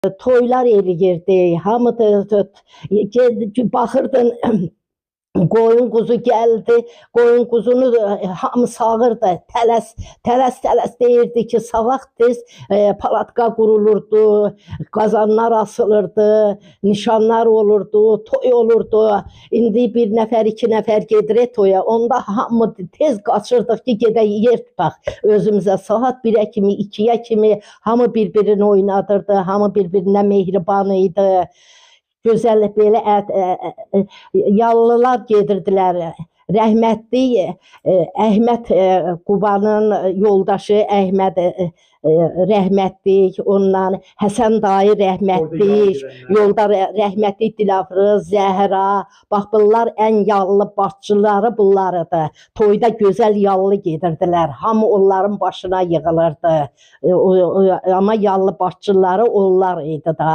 Toylar eləyirdi, hamı da baxırdın. Qoyun quzu gəldi, qoyun quzunu hamı sağırdı, tələs deyirdi ki, savaq tez palatka qurulurdu, qazanlar asılırdı, nişanlar olurdu, toy olurdu. İndi bir nəfər, iki nəfər gedir toya, onda hamı tez qaçırdıq ki, gedək yer tutaq özümüzə. Saat 1-ə kimi, 2-yə kimi hamı bir-birini oynadırdı, hamı bir-birinə mehriban idi. Gözəl belə yallılar gedirdilər. Rəhmətli Əhməd Qubanın yoldaşı Əhməd rəhmətli, ondan Həsən dayı rəhmətli, yolda rəhmətli Dilafrız, Zəhra, bax bunlar ən yallı başçıları bunlardı. Toyda gözəl yallı gedirdilər, hamı onların başına yığılırdı. Amma yallı başçıları onlar idi da.